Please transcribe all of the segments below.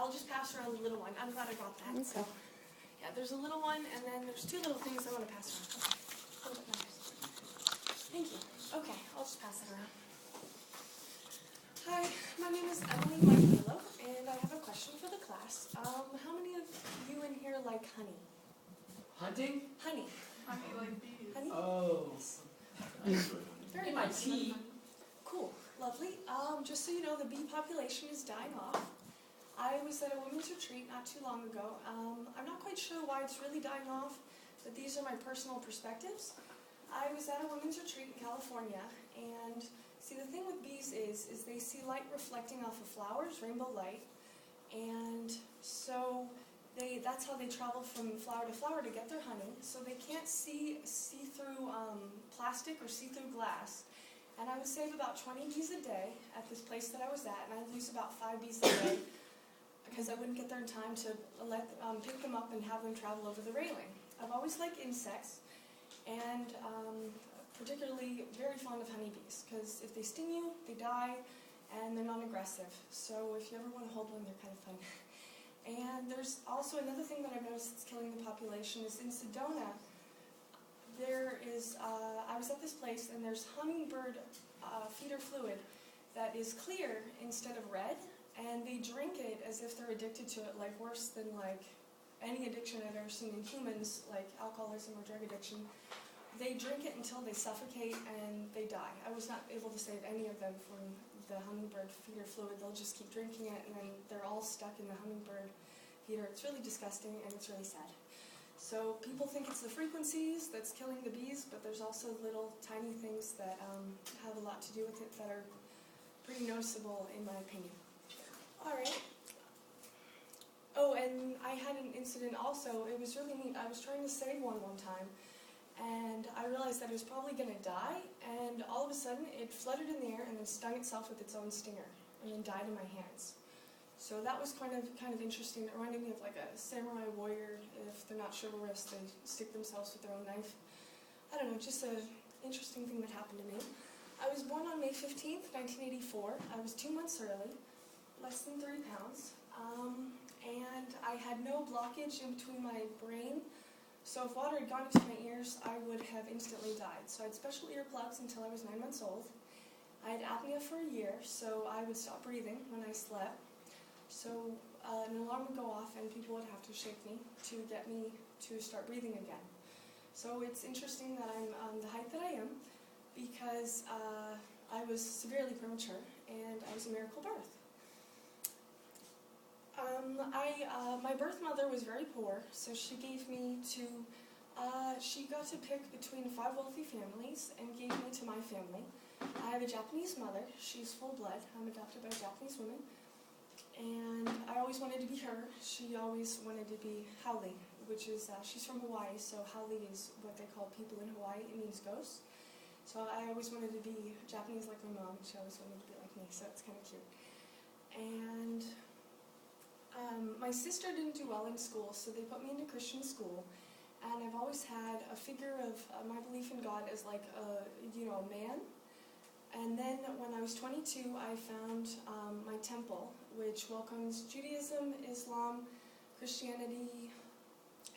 I'll just pass around the little one. I'm glad I brought that. So, yeah, there's a little one, and then there's two little things I want to pass around. Okay. Thank you. Okay, I'll just pass it around. Hi, my name is Emily Michaelo, and I have a question for the class. How many of you in here like honey? Hunting? Honey. Honey like bees. Honey? Oh. Very My nice. tea. Cool. Lovely. Just so you know, the bee population is dying off. I was at a women's retreat not too long ago. I'm not quite sure why it's really dying off, but these are my personal perspectives. I was at a women's retreat in California, and see, the thing with bees is they see light reflecting off of flowers, rainbow light, and so that's how they travel from flower to flower to get their honey. So they can't see through plastic or see through glass. And I would save about 20 bees a day at this place that I was at, and I'd lose about 5 bees a day because I wouldn't get there in time to pick them up and have them travel over the railing. I've always liked insects, and particularly very fond of honeybees, because if they sting you, they die, and they're non-aggressive. So if you ever want to hold one, they're kind of fun. And there's also another thing that I've noticed that's killing the population is in Sedona. There is, I was at this place, and there's hummingbird feeder fluid that is clear instead of red, and they drink it as if they're addicted to it, like worse than like any addiction I've ever seen in humans, like alcoholism or drug addiction. They drink it until they suffocate and they die. I was not able to save any of them from the hummingbird feeder fluid. They'll just keep drinking it, and then they're all stuck in the hummingbird feeder. It's really disgusting, and it's really sad. So people think it's the frequencies that's killing the bees, but there's also little tiny things that have a lot to do with it that are pretty noticeable in my opinion. Alright. Oh, and I had an incident also. It was really neat. I was trying to save one time, and I realized that it was probably going to die, and all of a sudden it fluttered in the air and then stung itself with its own stinger, and then died in my hands. So that was kind of interesting. It reminded me of like a samurai warrior. If they're not chivalrous, they stick themselves with their own knife. I don't know, just an interesting thing that happened to me. I was born on May 15th, 1984. I was 2 months early, less than 3 pounds, and I had no blockage in between my brain. So if water had gone into my ears, I would have instantly died. So I had special earplugs until I was 9 months old. I had apnea for a year, so I would stop breathing when I slept. So an alarm would go off, and people would have to shake me to get me to start breathing again. So it's interesting that I'm the height that I am, because I was severely premature, and I was a miracle birth. My birth mother was very poor, so she gave me to, she got to pick between 5 wealthy families and gave me to my family. I have a Japanese mother. She's full blood. I'm adopted by a Japanese woman. And I always wanted to be her. She always wanted to be Haole, which is, she's from Hawaii, so Haole is what they call people in Hawaii. It means ghosts. So I always wanted to be Japanese like my mom. She always wanted to be like me, so it's kind of cute. And my sister didn't do well in school, so they put me into Christian school. And I've always had a figure of my belief in God as like a man. And then when I was 22, I found my temple, which welcomes Judaism, Islam, Christianity,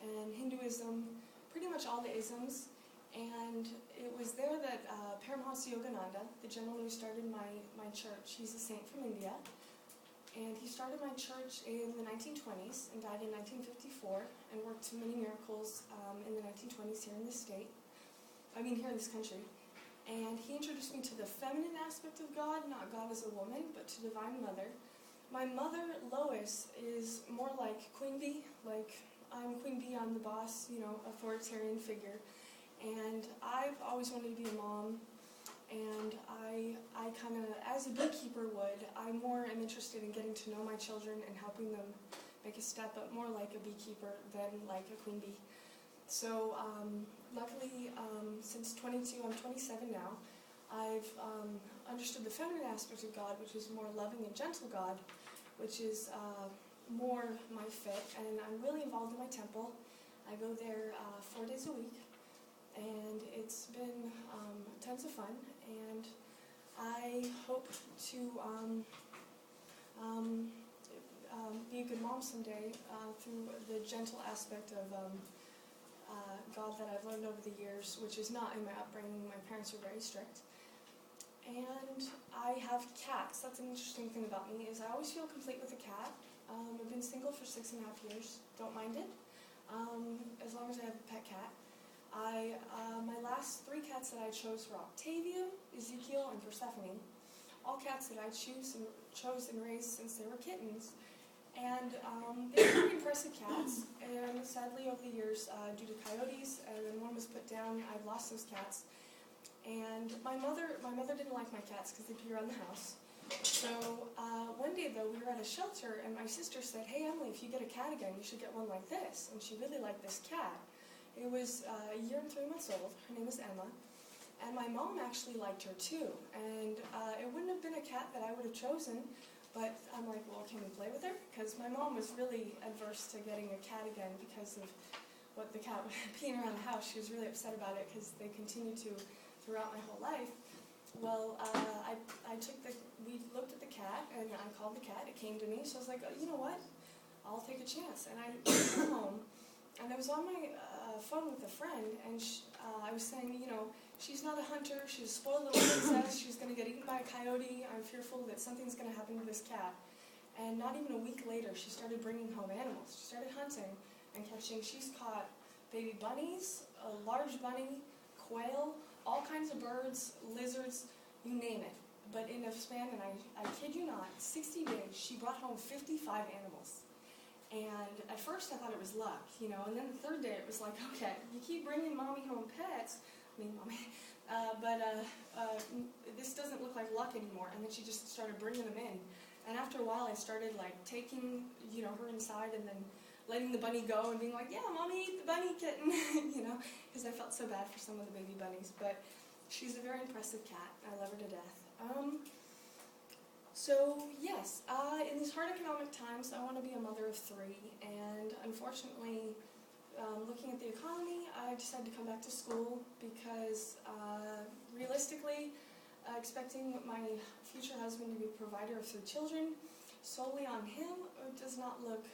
and Hinduism, pretty much all the isms. And it was there that Paramahansa Yogananda, the gentleman who started my church, he's a saint from India, and he started my church in the 1920s and died in 1954 and worked many miracles in the 1920s here in this state, here in this country. And he introduced me to the feminine aspect of God, not God as a woman, but to Divine Mother. My mother, Lois, is more like Queen Bee. Like, I'm Queen Bee, I'm the boss, authoritarian figure. And I've always wanted to be a mom, and I kind of, as a beekeeper would, I more am interested in getting to know my children and helping them make a step up more like a beekeeper than like a queen bee. So luckily, since 22, I'm 27 now, I've understood the feminine aspect of God, which is more loving and gentle God, which is more my fit, and I'm really involved in my temple. I go there 4 days a week, and it's been tons of fun, and I hope to be a good mom. mom someday through the gentle aspect of God that I've learned over the years, which is not in my upbringing. My parents were very strict. And I have cats. That's an interesting thing about me, is I always feel complete with a cat. I've been single for 6.5 years. Don't mind it. As long as I have a pet cat. My last 3 cats that I chose were Octavia, Ezekiel, and Persephone. All cats that I chose and raised since they were kittens. And they're very impressive cats. And sadly, over the years, due to coyotes, and then one was put down, I've lost those cats. And my mother didn't like my cats because they pee around the house. So one day, though, we were at a shelter, and my sister said, "Hey, Emily, if you get a cat again, you should get one like this." And she really liked this cat. It was a year and 3 months old. Her name is Emma. And my mom actually liked her, too. And it wouldn't have been a cat that I would have chosen, but I'm like, well, can we play with her? Because my mom was really adverse to getting a cat again because of what the cat was peeing around the house. She was really upset about it because they continued to throughout my whole life. Well, we looked at the cat, and I called the cat. It came to me, so I was like, oh, you know what? I'll take a chance. And I went home, and I was on my phone with a friend, and I was saying, you know, she's not a hunter. She's a spoiled little princess. She's going to get eaten by a coyote. I'm fearful that something's going to happen to this cat. And not even a week later, she started bringing home animals. She started hunting and catching. She's caught baby bunnies, a large bunny, quail, all kinds of birds, lizards, you name it. But in a span, and I kid you not, 60 days, she brought home 55 animals. And at first I thought it was luck, you know, and then the third day it was like, okay, you keep bringing mommy home pets, this doesn't look like luck anymore. And then she just started bringing them in. And after a while I started like taking, you know, her inside and then letting the bunny go and being like, yeah, mommy, eat the bunny kitten, you know, because I felt so bad for some of the baby bunnies. But she's a very impressive cat. I love her to death. So yes, in these hard economic times, I want to be a mother of 3, and unfortunately, looking at the economy, I decided to come back to school because realistically, expecting my future husband to be a provider of 3 children solely on him does not look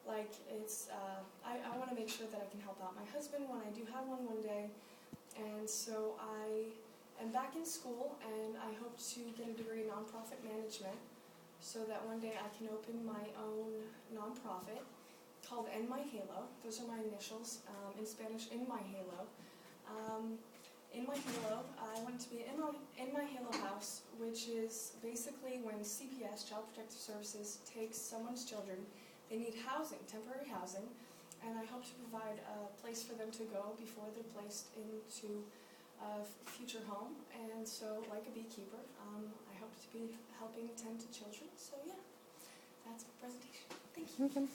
like it's, I want to make sure that I can help out my husband when I do have one day, and so I am back in school, and I hope to get a degree in nonprofit management so that one day I can open my own nonprofit called En My Halo. Those are my initials, in Spanish, In My Halo. In My Halo, I want it to be In My Halo House, which is basically when CPS, Child Protective Services, takes someone's children. They need housing, temporary housing, and I hope to provide a place for them to go before they're placed into a future home. And so, like a beekeeper, I hope to be helping tend to children. So yeah, that's my presentation. Thank you.